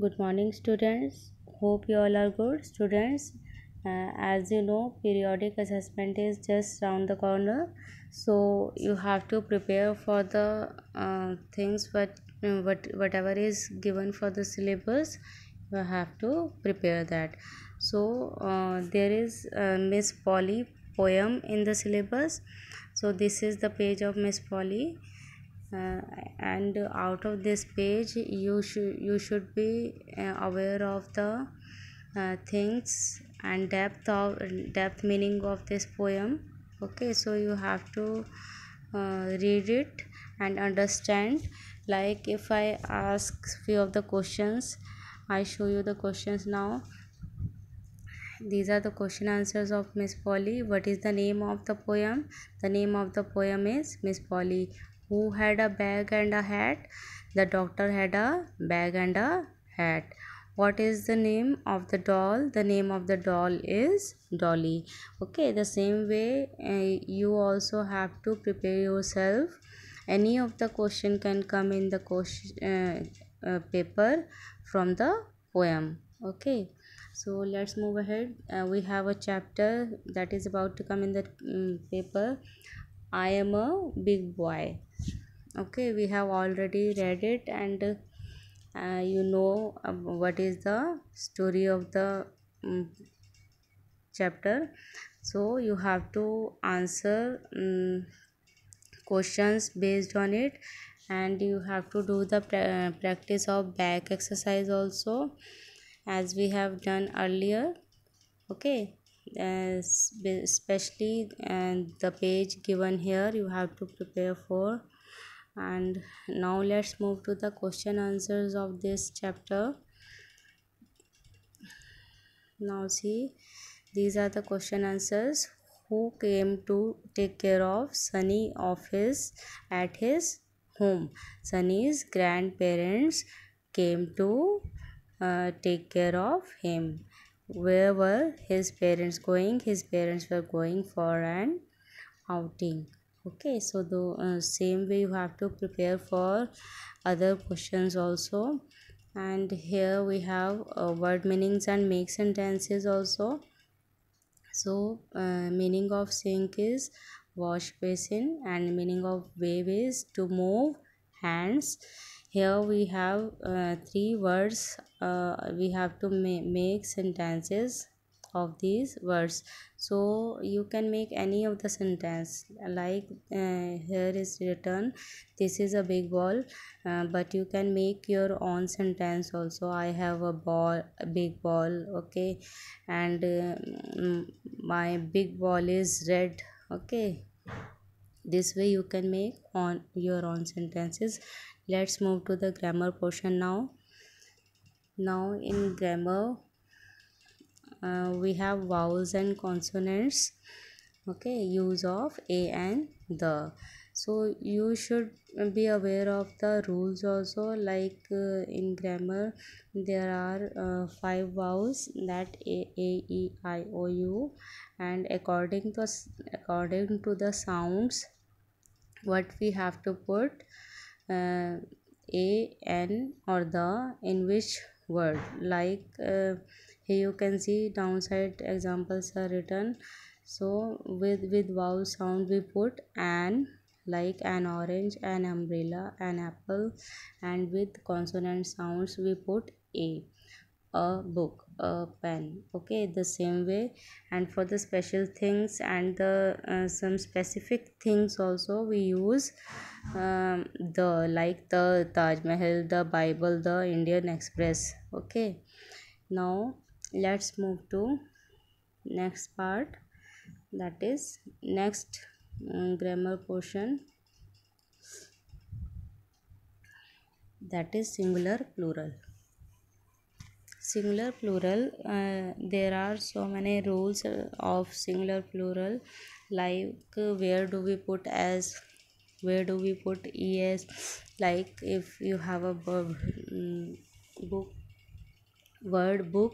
Good morning, students. Hope you all are good, students. As you know, periodic assessment is just round the corner, so you have to prepare for the things whatever is given for the syllabus. You have to prepare that. So there is Miss Polly poem in the syllabus. So this is the page of Miss Polly, uh, and out of this page you should be aware of the things and depth meaning of this poem. Okay, so you have to read it and understand. Like if I ask few of the questions, I show you the questions now. These are the question answers of Miss Polly. What is the name of the poem? The name of the poem is Miss Polly. Who had a bag and a hat? The doctor had a bag and a hat. What is the name of the doll? The name of the doll is Dolly. Okay, the same way you also have to prepare yourself. Any of the question can come in the question paper from the poem. Okay, so let's move ahead. We have a chapter that is about to come in the paper. I am a big boy. Okay, we have already read it, and you know what is the story of the um, chapter. So you have to answer questions based on it, and you have to do the practice of back exercise also, as we have done earlier. Okay, especially the page given here you have to prepare for. And now let's move to the question answers of this chapter. Now see, these are the question answers. Who came to take care of Sunny office at his home? Sunny's grandparents came to take care of him. Where were his parents going? His parents were going for an outing. Okay, so the same way you have to prepare for other questions also. And here we have word meanings and make sentences also. So meaning of sink is wash basin, and meaning of wave is to move hands. Here we have three words. We have to make sentences of these words. So you can make any of the sentence. Like here is written, this is a big ball, but you can make your own sentence also. I have a ball, a big ball. Okay, and my big ball is red. Okay, this way you can make on your own sentences. Let's move to the grammar portion now. Now in grammar, we have vowels and consonants. Okay, use of a and the. So you should be aware of the rules also. Like in grammar there are five vowels, that a e I o u, and according to the sounds what we have to put uh, a n or the in which word. Like here you can see downside examples are written. So with vowel sound we put an, like an orange, an umbrella, an apple. And with consonant sounds we put a book, a pen. Okay, the same way. And for the special things and the some specific things also we use the, like the Taj Mahal, the Bible, the Indian Express. Okay, now let's move to next part, that is next grammar portion, that is singular plural. Singular plural, there are so many rules of singular plural. Like where do we put as, where do we put es. Like if you have a book, word book,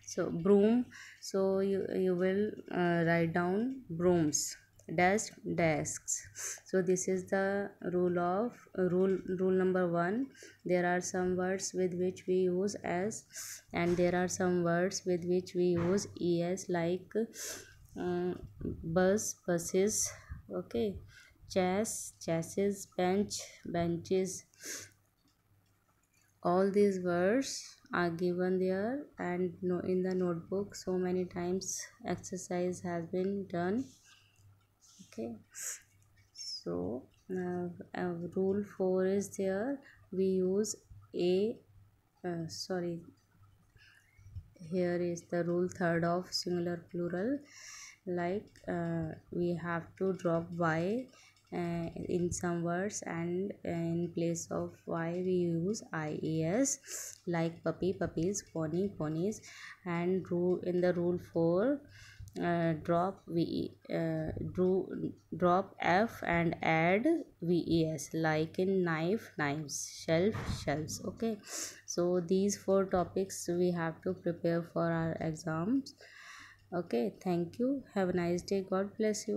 so broom, so you will write down brooms. desks. So this is the rule number 1. There are some words with which we use s, and there are some words with which we use es, like buses. Okay. Chassis, bench, benches. All these words are given there, and no, in the notebook so many times exercise has been done. Okay. So rule 4 is there. We use a sorry, here is the rule third of singular plural, like we have to drop y in some words, and in place of y we use ies, like puppy, puppies, pony, ponies. And rule in the rule 4, drop drop f and add ves, like in knife, knives, shelf, shelves. Okay. So these 4 topics we have to prepare for our exams. Okay, thank you, have a nice day, god bless you.